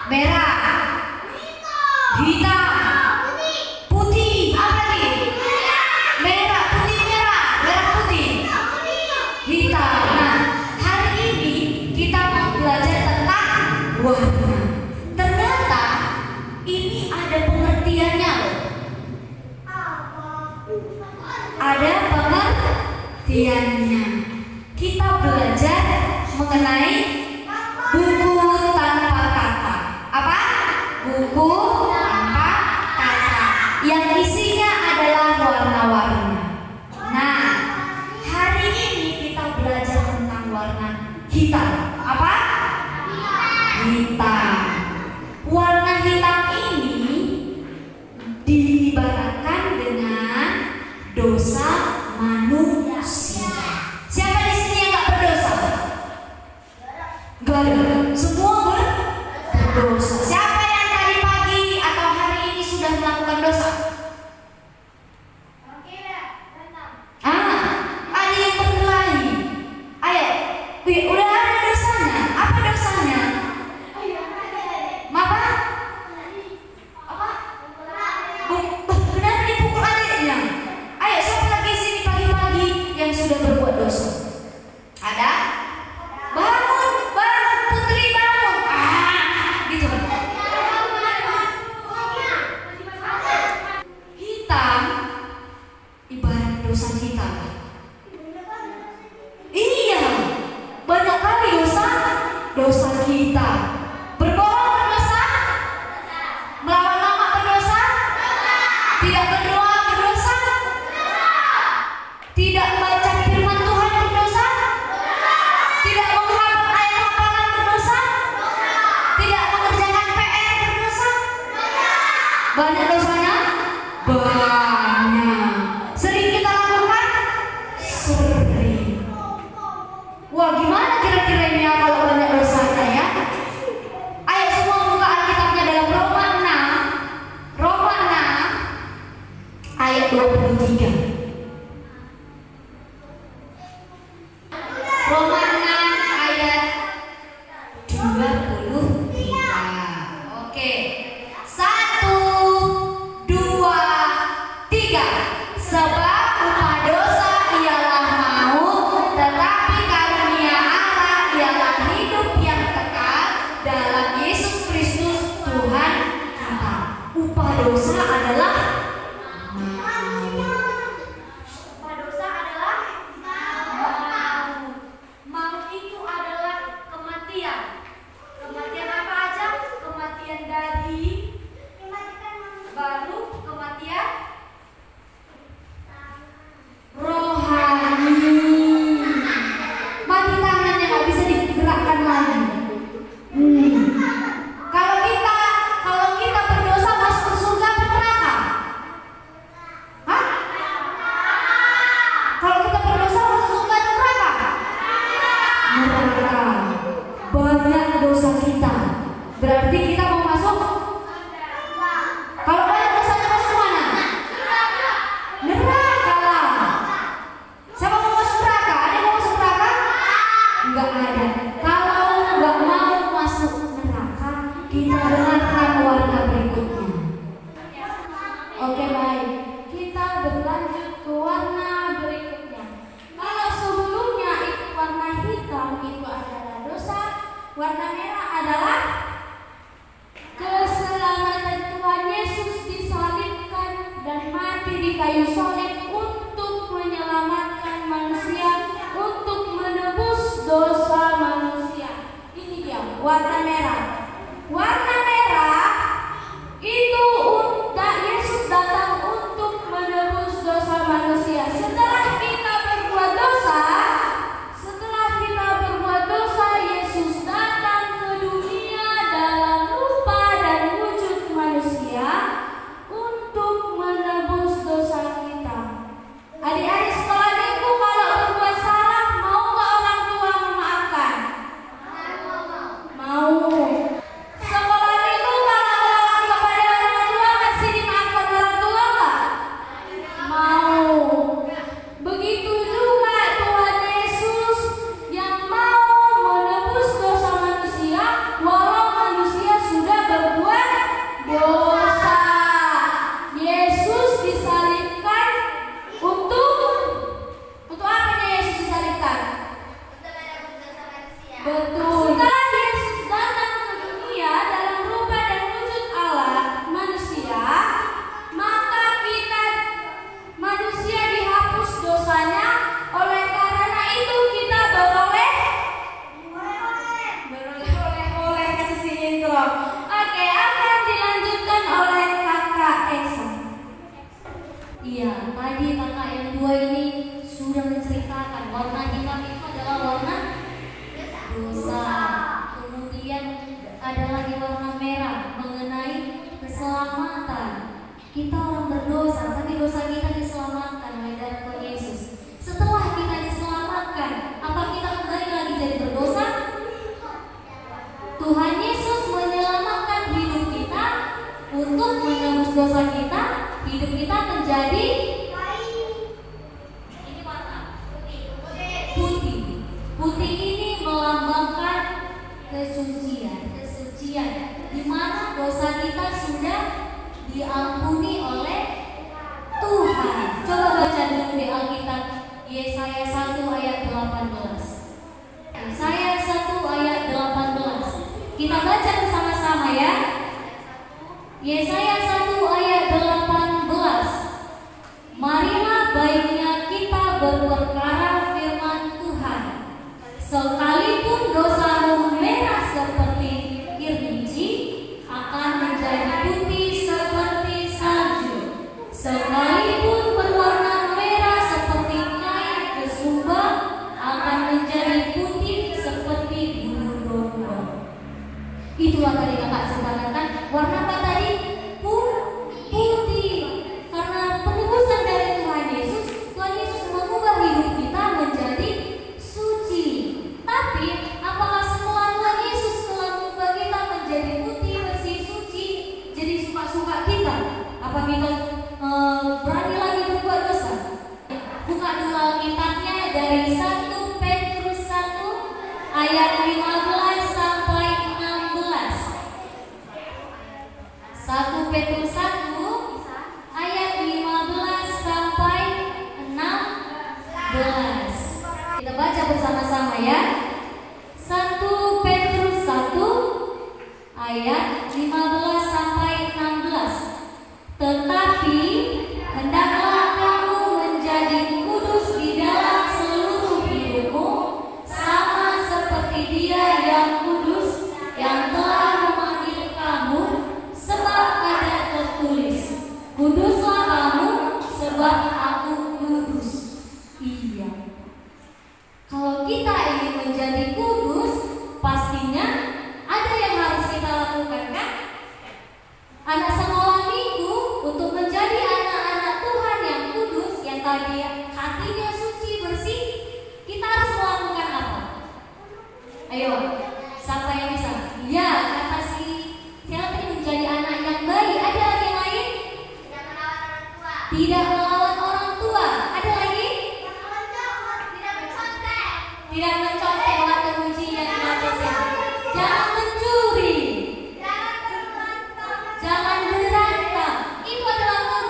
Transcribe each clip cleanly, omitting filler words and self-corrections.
merah, hitam, putih, apa lagi? Merah, putih, merah, merah, putih, hitam. Nah, hari ini kita mau belajar tentang warna. Ternyata ini ada pengertiannya loh. Ada pengertiannya. Kita belajar mengenai buku tanpa kata. Apa? Buku tanpa kata. Yang isinya adalah warna-warna. Nah, hari ini kita belajar tentang warna hitam. Apa? Hitam. Warna hitam ini diibaratkan dengan dosa manusia. Siapa di sini yang nggak berdosa? Gak ada. Semua berdosa. Siapa yang tadi pagi atau hari ini sudah melakukan dosa? Ada yang berkelahi. Ayo, udah ada dosanya. Apa dosanya? Apa? Benar dipukul adiknya. Ayo, siapa lagi sini pagi-pagi yang sudah berbuat dosa? Ada? Bangun, putri bangun. Gitu. Hitam ibarat dosa kita. Iya, banyak kali dosa kita. Berbohong berdosa, melawan mama berdosa, tidak berdoa berdosa, tidak membaca firman Tuhan berdosa, tidak menghafal ayat hafalan berdosa, tidak mengerjakan PR berdosa. Banyak dosanya? Banyak. Sering kita lakukan? Sering. Wah, gimana kira-kira ini ya kalau banyak dosanya ya? Ayo semua buka Alkitabnya dalam Roma 6 ayat 23. Roma 6 ayat 23. Oke. 1, 2, 3. Sebab upah dosa ialah maut, tetapi karunia Allah ialah hidup yang kekal dalam Yesus Kristus Tuhan kita. Upah dosa adalah maut itu adalah kematian. Kematian apa aja? Kematian dari baru kematian rohani. Mati tangannya nggak bisa digerakkan lagi. Kalau kita berdosa masuk ke surga atau neraka? Hah? Kalau kita berdosa masuk surga atau neraka? Neraka. Banyak dosa kita. Berarti kita mau masuk. Kalau banyak dosanya masuk mana? Neraka lah. Siapa mau masuk neraka? Ada yang mau masuk neraka? Enggak ada. Kalau enggak mau masuk neraka, kita dengarkan warna berikutnya. Oke, baik. Kita berlanjut ke warna berikutnya. Kalau sebelumnya itu warna hitam itu adalah dosa, warna merah adalah keselamatan. Tuhan Yesus disalibkan dan mati di kayu salib untuk menyelamatkan manusia, untuk menebus dosa manusia. Ini dia warna merah. Warna merah itu Yesus datang untuk menebus dosa manusia. Setelah kita berbuat dosa, Yesus datang ke dunia dalam rupa dan wujud manusia untuk menebus dosa kita. Adik-adik sekolah minggu kalau berbuat salah, mau nggak orang tua memaafkan? Mau. Sekolah Tuhan Yesus menyelamatkan hidup kita untuk menebus dosa kita. Hidup kita menjadi ini warna putih. Putih ini melambangkan kesucian, di mana dosa kita sudah diampuni oleh Tuhan. Coba baca dulu di Alkitab Yesaya 1 ayat 18. Yesaya 1 ayat 18. Kita baca bersama-sama ya. Yesaya 1 ayat 18. Marilah baiknya kita berperkara firman Tuhan. Sekalipun dosamu merah seperti kirmiji, akan menjadi putih seperti salju. Sekalipun berwarna merah seperti kain kesumba, akan menjadi putih seperti bulu domba. Itulah tadi kakak sebutkan. Warna apa tadi? Putih. Karena penebusan dari Tuhan Yesus mengubah hidup kita menjadi suci. Tapi apakah semua Tuhan Yesus telah mengubah kita menjadi putih, bersih, suci, jadi suka-suka kita? Apa kita berani lagi berbuat dosa? Buka dulu Alkitabnya dari 1 Petrus 1 ayat 15 sampai 16. 1 Petrus 1 ayat 15 sampai 16. Kita baca bersama-sama ya. 1 Petrus 1 ayat 15 sampai 16. Tetapi hendaklah kamu menjadi kudus di dalam seluruh hidupmu, sama seperti Dia yang kudus, yang telah memanggil kamu, sebab ada tertulis, kuduslah kamu, sebab aku kudus. Iya. Kalau kita ingin menjadi kudus, pastinya ada yang harus kita lakukan, kan? Anak sekolah minggu untuk menjadi anak-anak Tuhan yang kudus, yang tadi hatinya suci, bersih, kita harus melakukan apa? Ayo, siapa yang bisa? Ya, kata siapa tadi menjadi anak yang baik. Ada lagi yang lain? Tidak melawan orang tua. Ada lagi? Tidak mencontek waktu ujian. Jangan mencuri. Jangan berantem. Itu adalah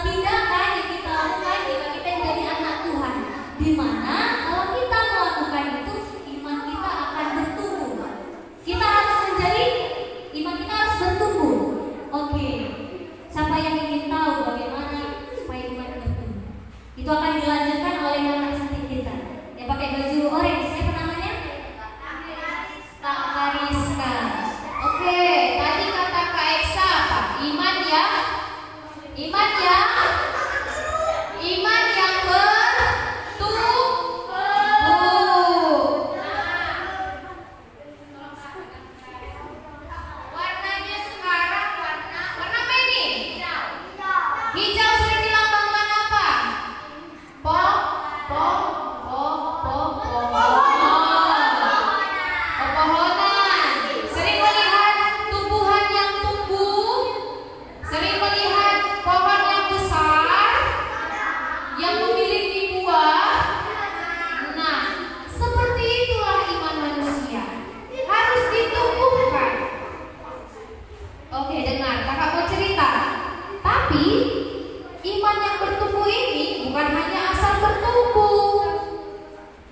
tindakan yang kita lakukan jika kita menjadi anak Tuhan. Di mana kalau kita melakukan itu, iman kita akan bertumbuh. Kita harus menjadi, iman kita harus bertumbuh. Oke. Siapa yang ingin tahu bagaimana supaya iman bertumbuh? Itu akan dilanjutkan oleh kakak cantik kita yang pakai baju oranye. Siapa namanya? Kak Kariska. Oke, tadi kata Kak Eksa apa? Iman ya? Iman ya? Iman yang bertumbuh. Warnanya sekarang warna apa ini? Hijau sering dilambangkan apa? Pepohonan. Sering melihat tumbuhan yang tumbuh, sering melihat pohon yang besar yang memiliki buah. Nah, seperti itulah iman manusia, harus ditumbuhkan. Oke, dengar, kakak mau cerita. Tapi iman yang bertumbuh ini bukan hanya asal bertumbuh,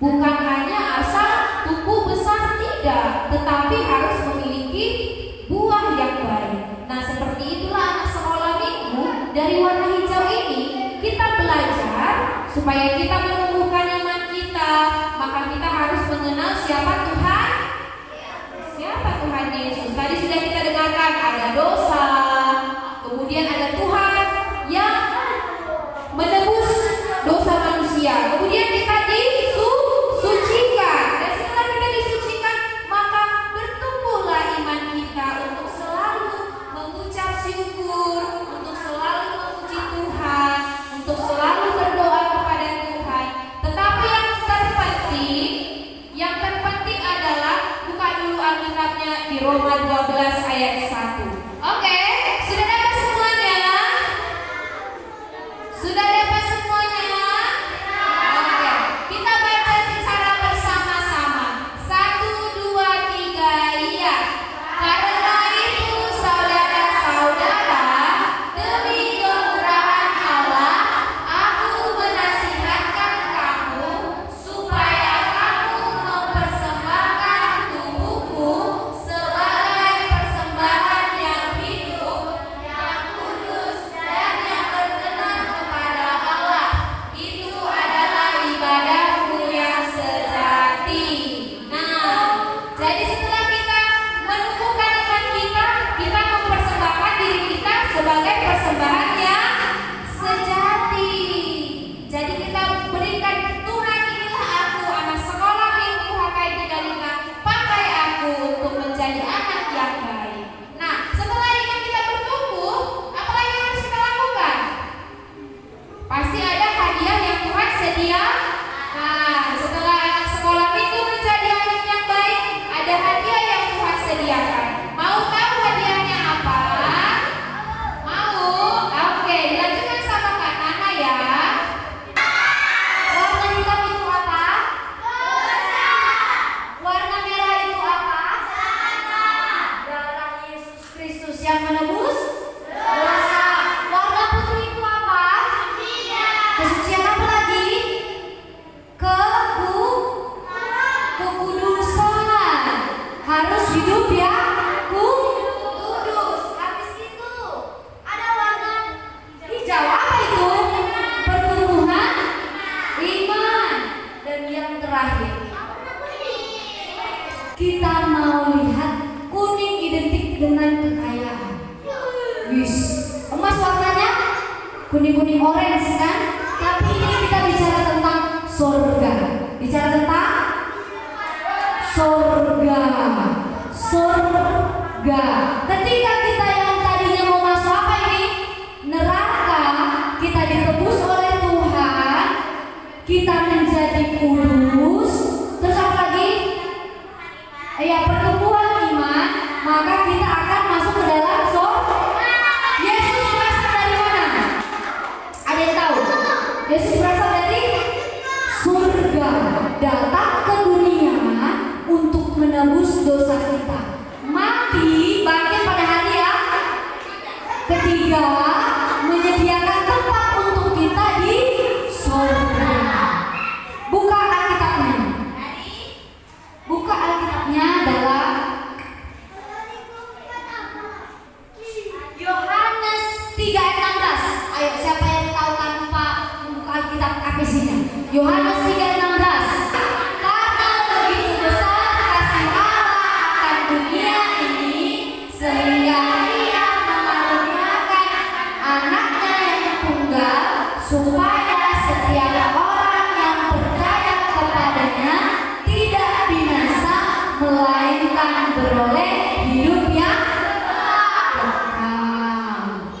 bukan hanya asal tumbuh besar, tidak, tetapi harus memiliki buah yang baik. Nah, seperti itulah anak sekolah minggu dari warna hijau ini, kita belajar supaya kita menumbuhkan iman kita, maka kita harus mengenal siapa Tuhan. Siapa Tuhan Yesus? Tadi sudah kita dengarkan, ada dosa, kemudian ada Tuhan yang menebus dosa manusia, kemudian kita disucikan, dan setelah kita disucikan, maka bertumbuhlah iman kita untuk selalu mengucap syukur, untuk selalu memuji Tuhan, untuk selalu berdoa kepada Tuhan, di Roma 12 ayat 1. Oke, sudah dapat semuanya? Sudah dapat semuanya? Oke, kita baca secara bersama-sama. 1, 2, 3, iya. Karena itu saudara-saudara, demi kemurahan Allah, aku menasihatkan kamu supaya kamu mempersembahkan tubuhmu sebagai persembahan yang hidup, yang kudus, dan yang berkenan kepada Allah. Itu adalah ibadahmu yang sejati. Nah, jadi setelah kita menumbuhkan iman kita, kita mempersembahkan diri kita sebagai persembahan yang sejati. Jadi kita berikan, Tuhan inilah aku, anak sekolah minggu HKI 35, pakai aku untuk menjadi anak yang baik. Nah, setelah iman kita bertumbuh, apa lagi yang harus kita lakukan? Pasti ada hadiah yang Tuhan sedia. Nah, setelah anak sekolah minggu menjadi anak yang baik, ada hadiah yang Tuhan sediakan. Mau tahu hadiahnya apa? Mau? Oke, dilanjutkan sama Kak Nana ya. Warna hitam itu apa? Dosa. Warna merah itu apa? Sana. Darah Yesus Kristus yang menebus dosa. Warna putih itu apa? Kesucian apa lagi? Kekudusan. Harus hidup ya kudus. Habis itu ada warna hijau. Apa itu? Pertumbuhan iman. Dan yang terakhir, kita mau lihat kuning identik dengan kekayaan. Wis, emas warnanya kuning-kuning orange kan? Tapi ini kita bicara tentang surga. Bicara tentang surga. Surga. Ketika kita yang tadinya mau masuk apa ini? Neraka, kita ditebus oleh Tuhan, kita menjadi kudus. Terus apa lagi? Ya, pertumbuhan iman, maka kita akan masuk ke dalam surga. Yesus berasal dari mana? Ada yang tahu? Yesus berasal dari surga, datang ke dunia untuk menebus dosa kita. Mati, bangkit pada hari yang ketiga, menyediakan tempat untuk kita di surga. Buka Alkitabnya. Buka Alkitabnya dalam Yohanes 3 ayat 16. Ayo, siapa yang tahu tanpa membuka Alkitab apa isinya? Yohanes 3 ayat 16. Karena begitu besar kasih Allah akan dunia ini, sehingga Ia mengaruniakan anaknya yang tunggal, supaya setiap orang yang percaya kepadanya tidak binasa, melainkan beroleh hidup yang kekal.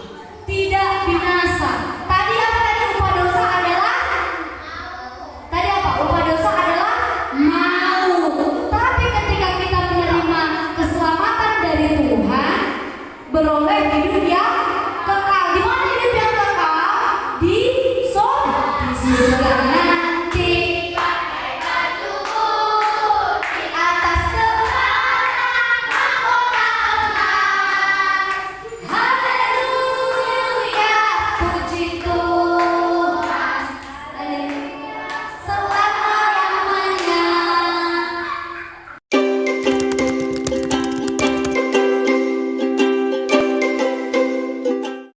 Tidak binasa. Tadi apa tadi? Upah dosa adalah tadi apa? Upah dosa adalah maut. Tapi ketika kita menerima keselamatan dari Tuhan, beroleh hidup yang